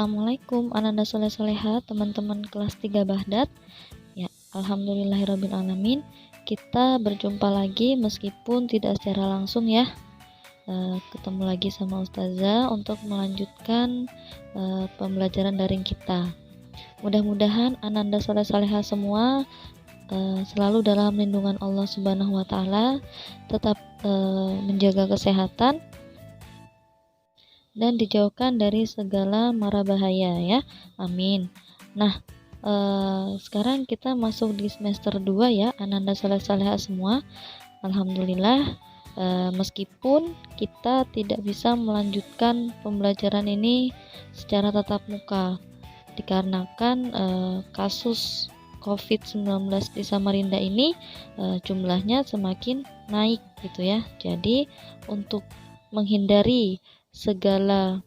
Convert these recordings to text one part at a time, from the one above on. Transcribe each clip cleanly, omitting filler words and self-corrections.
Assalamualaikum Ananda Soleh Soleha, teman-teman kelas 3 Bahdat. Ya, alhamdulillahirabbil alamin. Kita berjumpa lagi meskipun tidak secara langsung ya. Ketemu lagi sama Ustazah untuk melanjutkan pembelajaran daring kita. Mudah-mudahan Ananda Soleh Soleha semua selalu dalam lindungan Allah Subhanahu wa taala, tetap menjaga kesehatan dan dijauhkan dari segala mara bahaya ya, amin. Nah, sekarang kita masuk di semester 2 ya, Ananda Soleh Soleha semua. Alhamdulillah, meskipun kita tidak bisa melanjutkan pembelajaran ini secara tatap muka dikarenakan kasus COVID-19 di Samarinda ini jumlahnya semakin naik gitu ya. Jadi untuk menghindari segala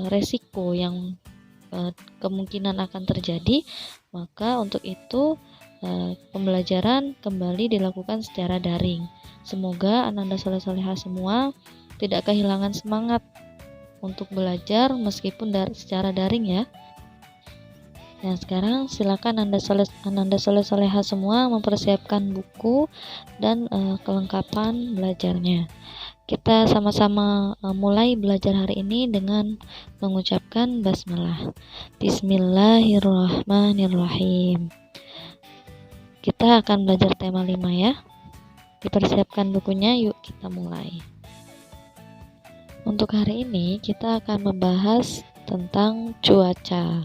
resiko yang kemungkinan akan terjadi, maka untuk itu pembelajaran kembali dilakukan secara daring. Semoga Ananda Soleh Soleha semua tidak kehilangan semangat untuk belajar meskipun secara daring ya. Nah, sekarang silakan Ananda Soleh Soleha semua mempersiapkan buku dan kelengkapan belajarnya. Kita sama-sama mulai belajar hari ini dengan mengucapkan basmalah. Bismillahirrahmanirrahim. Kita akan belajar tema 5 ya. Dipersiapkan bukunya, yuk kita mulai. Untuk hari ini kita akan membahas tentang cuaca.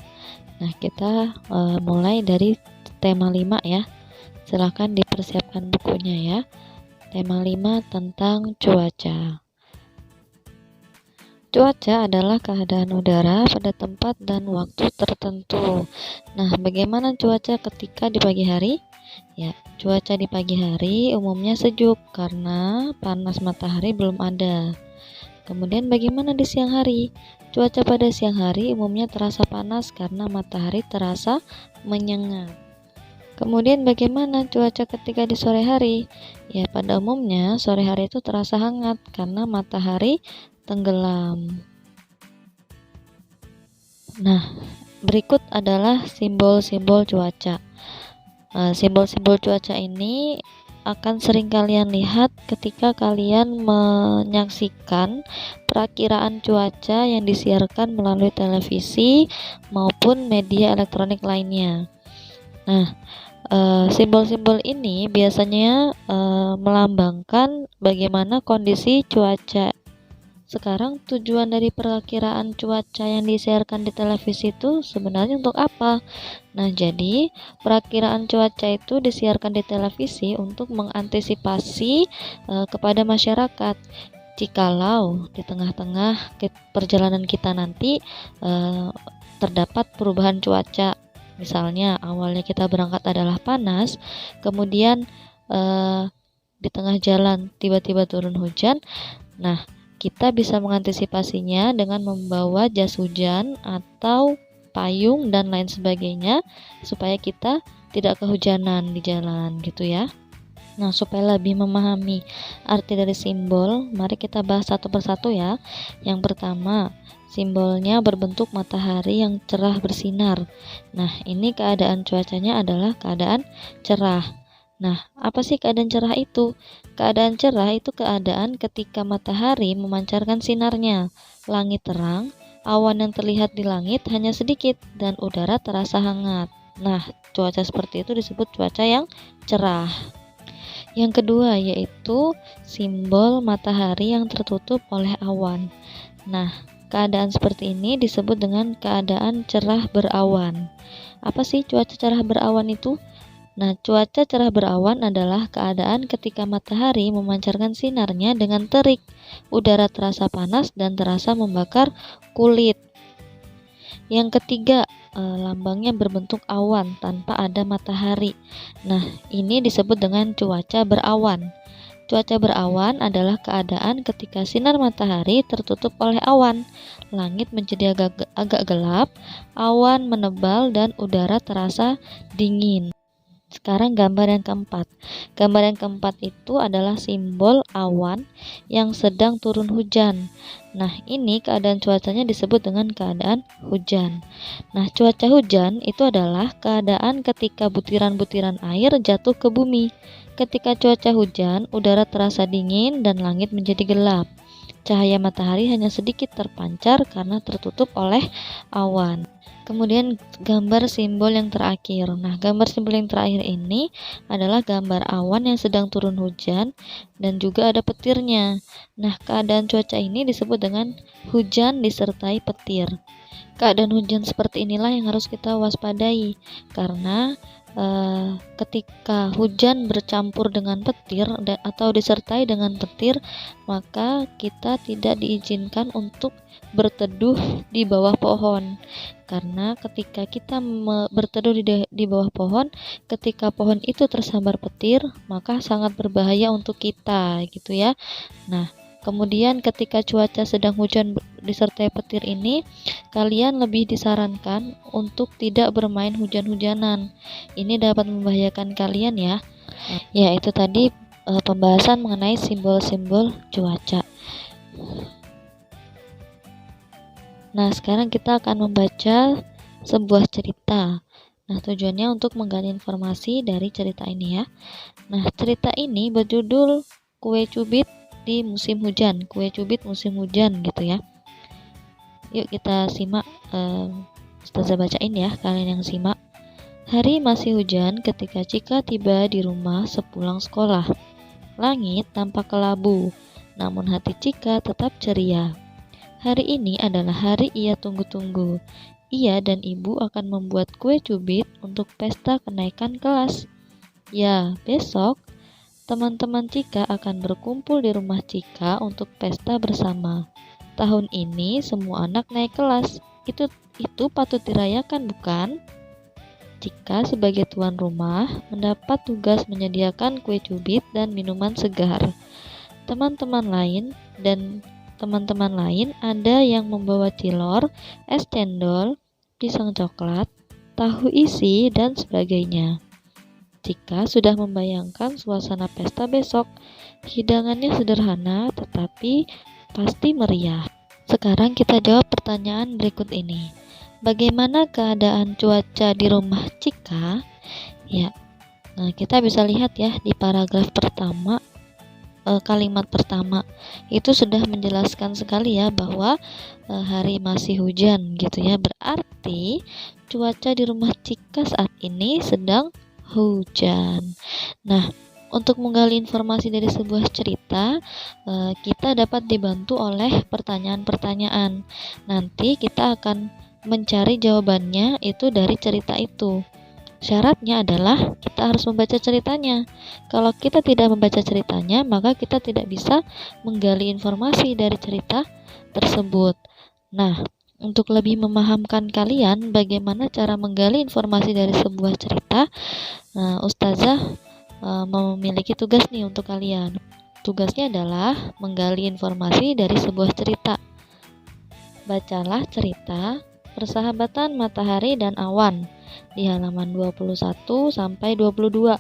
Nah, kita mulai dari tema 5 ya. Silahkan dipersiapkan bukunya ya. Tema 5 tentang cuaca. Cuaca adalah keadaan udara pada tempat dan waktu tertentu. Nah, bagaimana cuaca ketika di pagi hari? Ya, cuaca di pagi hari umumnya sejuk karena panas matahari belum ada. Kemudian bagaimana di siang hari? Cuaca pada siang hari umumnya terasa panas karena matahari terasa menyengat. Kemudian bagaimana cuaca ketika di sore hari? Ya, pada umumnya sore hari itu terasa hangat karena matahari tenggelam. Nah, berikut adalah simbol-simbol cuaca. Simbol-simbol cuaca ini akan sering kalian lihat ketika kalian menyaksikan perakiraan cuaca yang disiarkan melalui televisi maupun media elektronik lainnya. Nah, simbol-simbol ini biasanya melambangkan bagaimana kondisi cuaca. Sekarang tujuan dari perakiraan cuaca yang disiarkan di televisi itu sebenarnya untuk apa? Nah, jadi perakiraan cuaca itu disiarkan di televisi untuk mengantisipasi kepada masyarakat. Jikalau di tengah-tengah perjalanan kita nanti terdapat perubahan cuaca, misalnya awalnya kita berangkat adalah panas, kemudian di tengah jalan tiba-tiba turun hujan. Nah, kita bisa mengantisipasinya dengan membawa jas hujan atau payung dan lain sebagainya supaya kita tidak kehujanan di jalan gitu ya. Nah, supaya lebih memahami arti dari simbol, mari kita bahas satu persatu ya. Yang pertama, simbolnya berbentuk matahari yang cerah bersinar. Nah, ini keadaan cuacanya adalah keadaan cerah. Nah, apa sih keadaan cerah itu? Keadaan cerah itu keadaan ketika matahari memancarkan sinarnya, langit terang, awan yang terlihat di langit hanya sedikit, dan udara terasa hangat. Nah, cuaca seperti itu disebut cuaca yang cerah. Yang kedua yaitu simbol matahari yang tertutup oleh awan. Nah, keadaan seperti ini disebut dengan keadaan cerah berawan. Apa sih cuaca cerah berawan itu? Nah, cuaca cerah berawan adalah keadaan ketika matahari memancarkan sinarnya dengan terik, udara terasa panas dan terasa membakar kulit. Yang ketiga, lambangnya berbentuk awan tanpa ada matahari. Nah, ini disebut dengan cuaca berawan. Cuaca berawan adalah keadaan ketika sinar matahari tertutup oleh awan, langit menjadi agak gelap, awan menebal dan udara terasa dingin. Sekarang gambar yang keempat. Gambar yang keempat itu adalah simbol awan yang sedang turun hujan. Nah, ini keadaan cuacanya disebut dengan keadaan hujan. Nah, cuaca hujan itu adalah keadaan ketika butiran-butiran air jatuh ke bumi. Ketika cuaca hujan, udara terasa dingin dan langit menjadi gelap. Cahaya matahari hanya sedikit terpancar karena tertutup oleh awan. Kemudian gambar simbol yang terakhir. Nah, gambar simbol yang terakhir ini adalah gambar awan yang sedang turun hujan dan juga ada petirnya. Nah, keadaan cuaca ini disebut dengan hujan disertai petir. Keadaan hujan seperti inilah yang harus kita waspadai karena ketika hujan bercampur dengan petir atau disertai dengan petir, maka kita tidak diizinkan untuk berteduh di bawah pohon. Karena ketika kita berteduh di bawah pohon, ketika pohon itu tersambar petir, maka sangat berbahaya untuk kita, gitu ya. Nah, kemudian ketika cuaca sedang hujan disertai petir ini, kalian lebih disarankan untuk tidak bermain hujan-hujanan. Ini dapat membahayakan kalian ya. Ya, itu tadi pembahasan mengenai simbol-simbol cuaca. Nah, sekarang kita akan membaca sebuah cerita. Nah, tujuannya untuk menggali informasi dari cerita ini ya. Nah, cerita ini berjudul Kue Cubit di Musim Hujan. Kue cubit musim hujan gitu ya. Yuk kita simak, Ustazah bacain ya, kalian yang simak. Hari masih hujan ketika Cika tiba di rumah sepulang sekolah. Langit tampak kelabu, namun hati Cika tetap ceria. Hari ini adalah hari ia tunggu-tunggu. Ia dan ibu akan membuat kue cubit untuk pesta kenaikan kelas. Ya, besok teman-teman Cika akan berkumpul di rumah Cika untuk pesta bersama. Tahun ini semua anak naik kelas. Itu patut dirayakan, bukan? Cika sebagai tuan rumah mendapat tugas menyediakan kue cubit dan minuman segar. Teman-teman lain ada yang membawa cilor, es cendol, pisang coklat, tahu isi, dan sebagainya. Cika sudah membayangkan suasana pesta besok. Hidangannya sederhana tetapi pasti meriah. Sekarang kita jawab pertanyaan berikut ini. Bagaimana keadaan cuaca di rumah Cika? Ya, nah kita bisa lihat ya di paragraf pertama, kalimat pertama itu sudah menjelaskan sekali ya bahwa hari masih hujan gitu ya. Berarti cuaca di rumah Cika saat ini sedang hujan. Nah, untuk menggali informasi dari sebuah cerita, kita dapat dibantu oleh pertanyaan-pertanyaan. Nanti kita akan mencari jawabannya itu dari cerita itu. Syaratnya adalah kita harus membaca ceritanya. Kalau kita tidak membaca ceritanya, maka kita tidak bisa menggali informasi dari cerita tersebut. Nah, untuk lebih memahamkan kalian bagaimana cara menggali informasi dari sebuah cerita, Ustazah memiliki tugas nih untuk kalian. Tugasnya adalah menggali informasi dari sebuah cerita. Bacalah cerita Persahabatan Matahari dan Awan di halaman 21 sampai 22.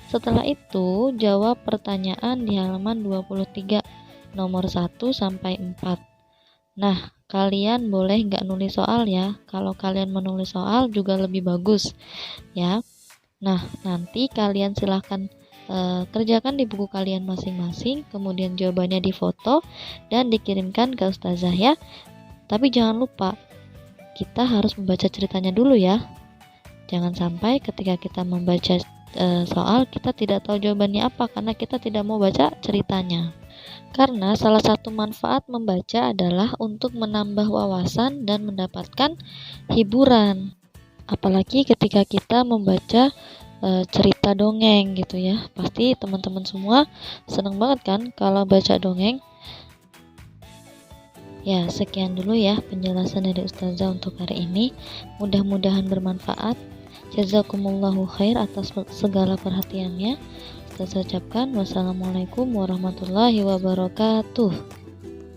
Setelah itu, jawab pertanyaan di halaman 23, nomor 1 sampai 4. Nah, kalian boleh nggak nulis soal ya. Kalau kalian menulis soal juga lebih bagus ya. Nah, nanti kalian silahkan kerjakan di buku kalian masing-masing, kemudian jawabannya difoto dan dikirimkan ke Ustazah ya. Tapi jangan lupa, kita harus membaca ceritanya dulu ya. Jangan sampai ketika kita membaca soal, kita tidak tahu jawabannya apa karena kita tidak mau baca ceritanya. Karena salah satu manfaat membaca adalah untuk menambah wawasan dan mendapatkan hiburan. Apalagi ketika kita membaca cerita dongeng gitu ya. Pasti teman-teman semua senang banget kan kalau baca dongeng. Ya, sekian dulu ya penjelasan dari Ustazah untuk hari ini. Mudah-mudahan bermanfaat. Jazakumullahu khair atas segala perhatiannya. Ustazah ucapkan wassalamualaikum warahmatullahi wabarakatuh.